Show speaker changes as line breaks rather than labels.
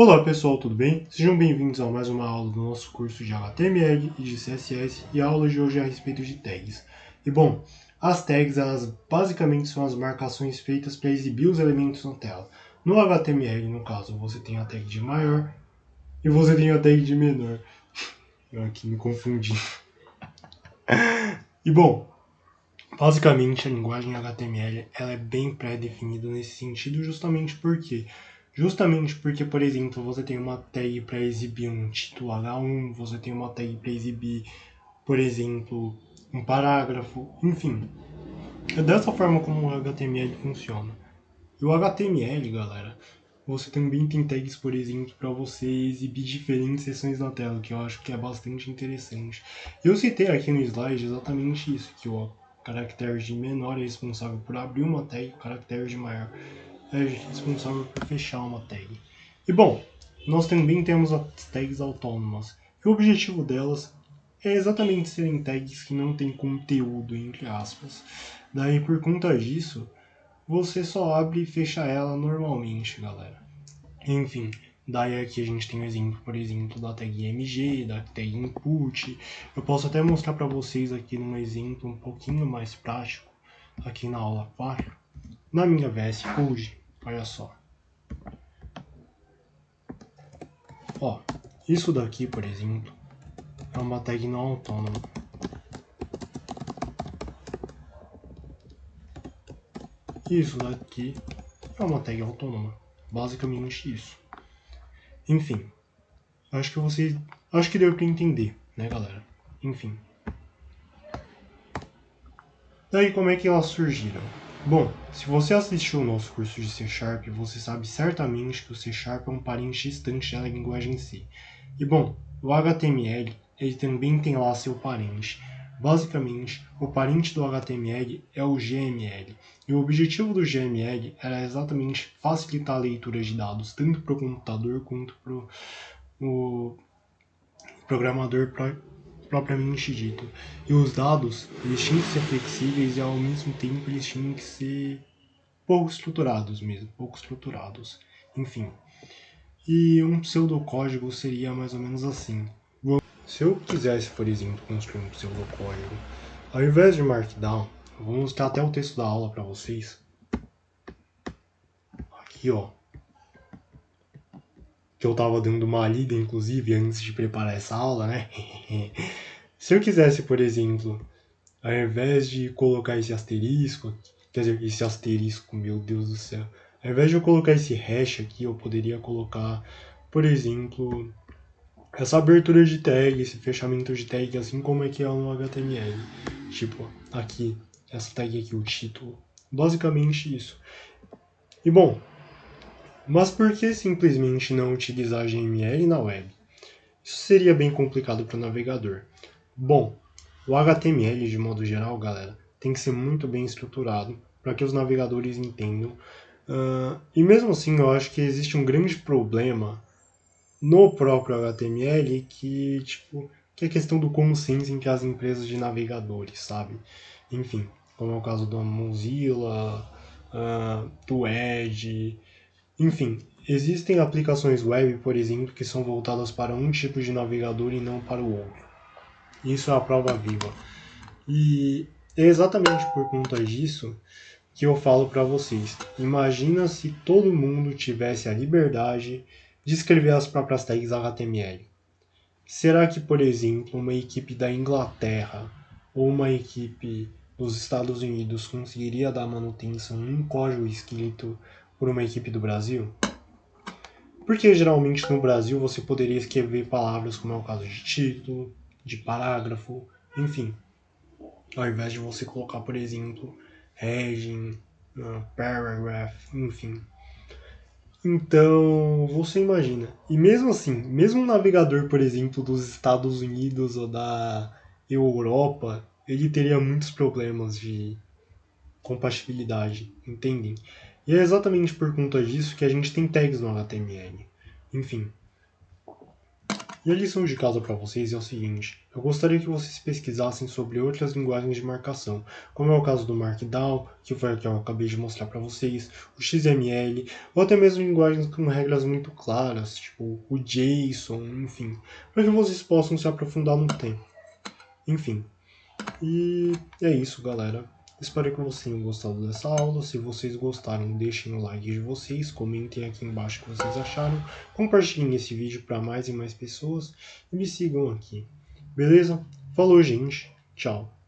Olá pessoal, tudo bem? Sejam bem-vindos a mais uma aula do nosso curso de HTML e de CSS, e a aula de hoje é a respeito de tags. E bom, as tags elas basicamente são as marcações feitas para exibir os elementos na tela. No HTML, no caso, você tem a tag de maior e você tem a tag de menor. Eu aqui me confundi. E bom, basicamente a linguagem HTML ela é bem pré-definida nesse sentido justamente porque, por exemplo, você tem uma tag para exibir um título H1, você tem uma tag para exibir, por exemplo, um parágrafo, enfim. É dessa forma como o HTML funciona. E o HTML, galera, você também tem tags, por exemplo, para você exibir diferentes seções na tela, que eu acho que é bastante interessante. Eu citei aqui no slide exatamente isso, que o caractere de menor é responsável por abrir uma tag, o caractere de maior é responsável por fechar uma tag. E bom, nós também temos as tags autônomas. E o objetivo delas é exatamente serem tags que não têm conteúdo, entre aspas. Daí, por conta disso, você só abre e fecha ela normalmente, galera. Enfim, daí aqui a gente tem o exemplo, por exemplo, da tag mg, da tag input. Eu posso até mostrar para vocês aqui num exemplo um pouquinho mais prático, aqui na aula 4, na minha VS Code. Olha só. Ó, isso daqui, por exemplo, é uma tag não autônoma. Isso daqui é uma tag autônoma. Basicamente isso. Enfim, acho que deu para entender, né, galera? Enfim. Daí como é que elas surgiram? Bom, se você assistiu o nosso curso de C Sharp, você sabe certamente que o C Sharp é um parente distante da linguagem C. E bom, o HTML ele também tem lá seu parente. Basicamente, o parente do HTML é o GML. E o objetivo do GML era exatamente facilitar a leitura de dados, tanto para o computador quanto para o programador propriamente dito. E os dados, eles tinham que ser flexíveis e ao mesmo tempo eles tinham que ser pouco estruturados mesmo, pouco estruturados. Enfim. E um pseudocódigo seria mais ou menos assim. Se eu quisesse, por exemplo, construir um pseudocódigo, ao invés de Markdown, eu vou mostrar até o texto da aula para vocês. Aqui, ó. Que eu estava dando uma lida, inclusive, antes de preparar essa aula, né? Se eu quisesse, por exemplo, ao invés de colocar esse asterisco, quer dizer, esse asterisco, meu Deus do céu, ao invés de eu colocar esse hash aqui, eu poderia colocar, por exemplo, essa abertura de tag, esse fechamento de tag, assim como é que é no HTML. Tipo, aqui, essa tag aqui, o título. Basicamente isso. E bom, mas por que simplesmente não utilizar GML na web? Isso seria bem complicado para o navegador. Bom, o HTML, de modo geral, galera, tem que ser muito bem estruturado para que os navegadores entendam. E mesmo assim, eu acho que existe um grande problema no próprio HTML que é a questão do como sentem que as empresas de navegadores, sabe? Enfim, como é o caso do Mozilla, do Edge, enfim, existem aplicações web, por exemplo, que são voltadas para um tipo de navegador e não para o outro. Isso é a prova viva. E é exatamente por conta disso que eu falo para vocês. Imagina se todo mundo tivesse a liberdade de escrever as próprias tags HTML. Será que, por exemplo, uma equipe da Inglaterra ou uma equipe dos Estados Unidos conseguiria dar manutenção num código escrito por uma equipe do Brasil? Porque geralmente no Brasil você poderia escrever palavras como é o caso de título, de parágrafo, enfim. Ao invés de você colocar, por exemplo, heading, paragraph, enfim. Então, você imagina. E mesmo assim, mesmo um navegador, por exemplo, dos Estados Unidos ou da Europa, ele teria muitos problemas de compatibilidade, entendem? E é exatamente por conta disso que a gente tem tags no HTML. Enfim. E a lição de casa para vocês é o seguinte: eu gostaria que vocês pesquisassem sobre outras linguagens de marcação, como é o caso do Markdown, que foi o que eu acabei de mostrar para vocês, o XML, ou até mesmo linguagens com regras muito claras, tipo o JSON, enfim, para que vocês possam se aprofundar no tempo. Enfim, e é isso, galera. Espero que vocês tenham gostado dessa aula. Se vocês gostaram, deixem o like de vocês, comentem aqui embaixo o que vocês acharam, compartilhem esse vídeo para mais e mais pessoas e me sigam aqui. Beleza? Falou, gente. Tchau.